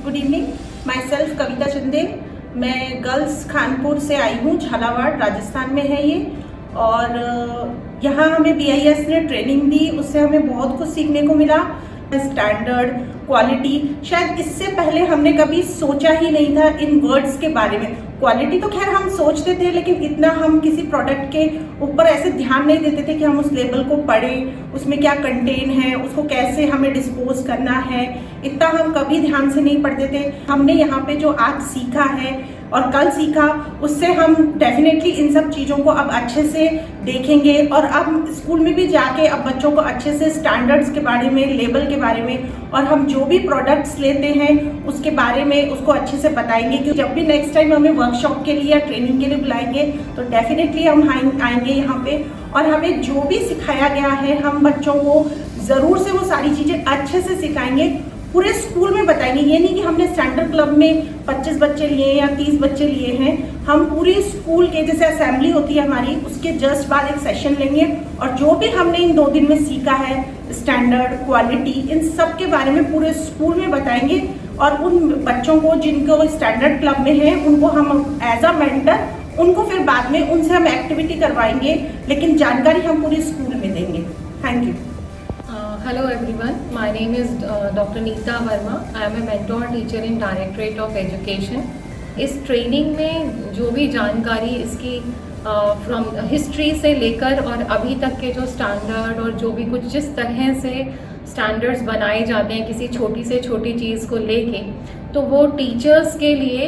Good evening, my self कविता चंदेल। मैं girls Khanpur से आई हूँ, झालावाड़ राजस्थान में है ये। और यहाँ हमें BIS ने ट्रेनिंग दी, उससे हमें बहुत कुछ सीखने को मिला। स्टैंडर्ड, क्वालिटी, शायद इससे पहले हमने कभी सोचा ही नहीं था इन वर्ड्स के बारे में। क्वालिटी तो खैर हम सोचते थे, लेकिन इतना हम किसी प्रोडक्ट के ऊपर ऐसे ध्यान नहीं देते थे कि हम उस लेबल को पढ़ें, उसमें क्या कंटेन है, उसको कैसे हमें डिस्पोज करना है, इतना हम कभी ध्यान से नहीं पढ़ते थे। हमने यहाँ पे जो आज सीखा है और कल सीखा, उससे हम डेफिनेटली इन सब चीज़ों को अब अच्छे से देखेंगे। और अब स्कूल में भी जाके अब बच्चों को अच्छे से स्टैंडर्ड्स के बारे में, लेबल के बारे में, और हम जो भी प्रोडक्ट्स लेते हैं उसके बारे में उसको अच्छे से बताएंगे। कि जब भी नेक्स्ट टाइम हमें वर्कशॉप के लिए या ट्रेनिंग के लिए बुलाएंगे तो डेफिनेटली हम आएंगे यहाँ पे, और हमें जो भी सिखाया गया है हम बच्चों को ज़रूर से वो सारी चीज़ें अच्छे से सिखाएंगे, पूरे स्कूल में बताएंगे। ये नहीं कि हमने स्टैंडर्ड क्लब में 25 बच्चे लिए या 30 बच्चे लिए हैं, हम पूरी स्कूल के, जैसे असेंबली होती है हमारी, उसके जस्ट बाद एक सेशन लेंगे और जो भी हमने इन 2 दिन में सीखा है, स्टैंडर्ड, क्वालिटी, इन सब के बारे में पूरे स्कूल में बताएंगे। और उन बच्चों को जिनको स्टैंडर्ड क्लब में है, उनको हम एज अ मेंटर, उनको फिर बाद में उनसे हम एक्टिविटी करवाएंगे, लेकिन जानकारी हम पूरी स्कूल में देंगे। Thank you. Hello everyone, my name is Dr. Neeta Verma. I am a mentor teacher in Directorate of Education. इस ट्रेनिंग में जो भी जानकारी इसकी फ्रॉम हिस्ट्री से लेकर और अभी तक के जो स्टैंडर्ड और जो भी कुछ जिस तरह से स्टैंडर्ड्स बनाए जाते हैं किसी छोटी से छोटी चीज़ को लेके, तो वो टीचर्स के लिए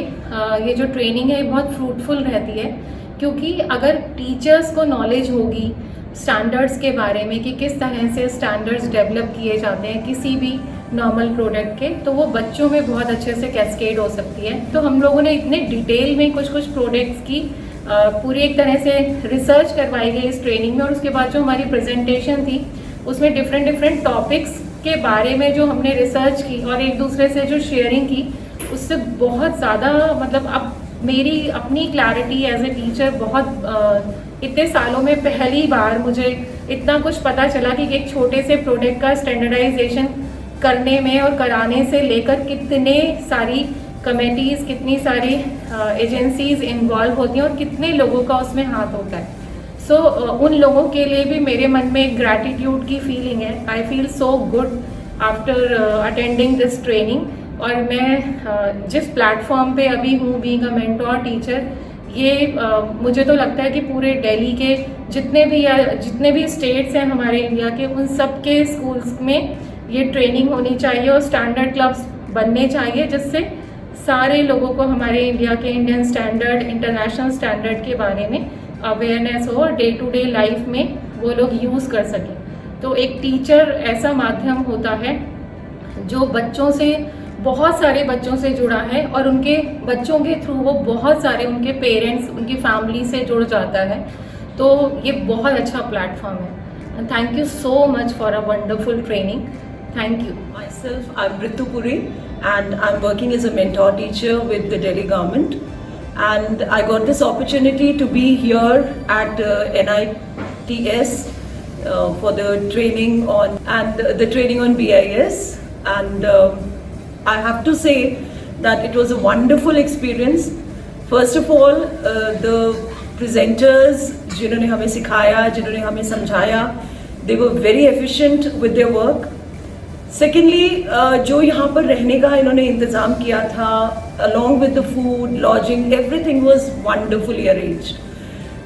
ये जो ट्रेनिंग है बहुत फ्रूटफुल रहती है। क्योंकि अगर टीचर्स को नॉलेज होगी स्टैंडर्ड्स के बारे में कि किस तरह से स्टैंडर्ड्स डेवलप किए जाते हैं किसी भी नॉर्मल प्रोडक्ट के, तो वो बच्चों में बहुत अच्छे से कैस्केड हो सकती है। तो हम लोगों ने इतने डिटेल में कुछ प्रोडक्ट्स की पूरी एक तरह से रिसर्च करवाई गई इस ट्रेनिंग में। और उसके बाद जो हमारी प्रेजेंटेशन थी उसमें डिफरेंट टॉपिक्स के बारे में जो हमने रिसर्च की और एक दूसरे से जो शेयरिंग की, उससे बहुत ज़्यादा मतलब अब मेरी अपनी क्लैरिटी एज ए टीचर बहुत इतने सालों में पहली बार मुझे इतना कुछ पता चला कि एक छोटे से प्रोडक्ट का स्टैंडर्डाइजेशन करने में और कराने से लेकर कितने सारी कमेटीज़, कितनी सारी एजेंसीज इन्वॉल्व होती हैं और कितने लोगों का उसमें हाथ होता है। सो उन लोगों के लिए भी मेरे मन में एक ग्रैटिट्यूड की फीलिंग है। I feel so good after attending this training. और मैं जिस प्लेटफॉर्म पे अभी हूँ बीइंग अ मेंटोर टीचर, ये मुझे तो लगता है कि पूरे दिल्ली के जितने भी स्टेट्स हैं हमारे इंडिया के, उन सब के स्कूल्स में ये ट्रेनिंग होनी चाहिए और स्टैंडर्ड क्लब्स बनने चाहिए, जिससे सारे लोगों को हमारे इंडिया के इंडियन स्टैंडर्ड, इंटरनेशनल स्टैंडर्ड के बारे में अवेयरनेस हो और डे टू डे लाइफ में वो लोग यूज़ कर सकें। तो एक टीचर ऐसा माध्यम होता है जो बच्चों से, बहुत सारे बच्चों से जुड़ा है और उनके बच्चों के थ्रू वो बहुत सारे उनके पेरेंट्स, उनकी फैमिली से जुड़ जाता है। तो ये बहुत अच्छा प्लेटफॉर्म है। Thank you so much for a wonderful training. Thank you. Myself, I'm Ritu Puri and I'm working as a mentor teacher with the Delhi government, and I got this opportunity to be here at NITS for the training on BIS, and I have to say that it was a wonderful experience. First of all, the presenters जिन्होंने हमें सिखाया, जिन्होंने हमें समझाया, they were very efficient with their work. Secondly, जो यहाँ पर रहने का इन्होंने इंतज़ाम किया था, along with the food, lodging, everything was wonderfully arranged.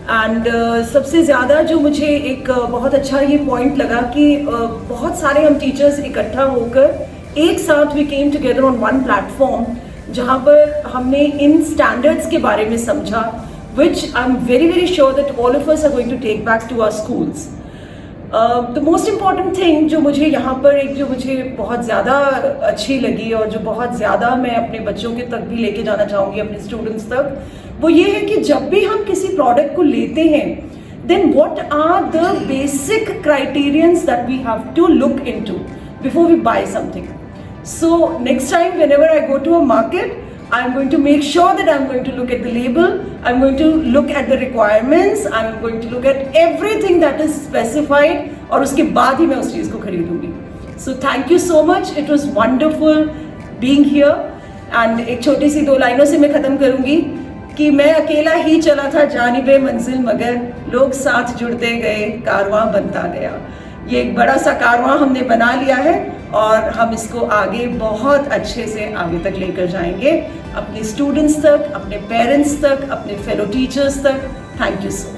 And सबसे ज़्यादा जो मुझे एक बहुत अच्छा ये पॉइंट लगा कि बहुत सारे हम टीचर्स इकट्ठा होकर एक साथ we came together on one platform, जहाँ पर हमने इन स्टैंडर्ड्स के बारे में समझा, which I am very sure that all of us are going to take back to our schools. The most important thing जो मुझे यहाँ पर जो मुझे बहुत ज़्यादा अच्छी लगी और जो बहुत ज़्यादा मैं अपने बच्चों के तक भी लेके जाना चाहूँगी, अपने स्टूडेंट्स तक, वो ये है कि जब भी हम किसी प्रोडक्ट को लेते हैं, then what are the basic criterians that we have to look into before we buy something. So next time whenever I go to a market, I'm going to make sure that I'm going to look at the label, I'm going to look at the requirements, I'm going to look at everything that is specified, और उसके बाद ही मैं उस चीज़ को खरीदूंगी। So thank you so much, it was wonderful being here, and एक छोटी सी 2 लाइनों से मैं ख़त्म करूँगी कि मैं अकेला ही चला था जानिबे मंजिल, मगर लोग साथ जुड़ते गए, कारवां बनता गया। ये एक बड़ा सा कारवां हमने बना लिया है और हम इसको आगे बहुत अच्छे से आगे तक लेकर जाएंगे, अपने स्टूडेंट्स तक, अपने पेरेंट्स तक, अपने फेलो टीचर्स तक। Thank you so much.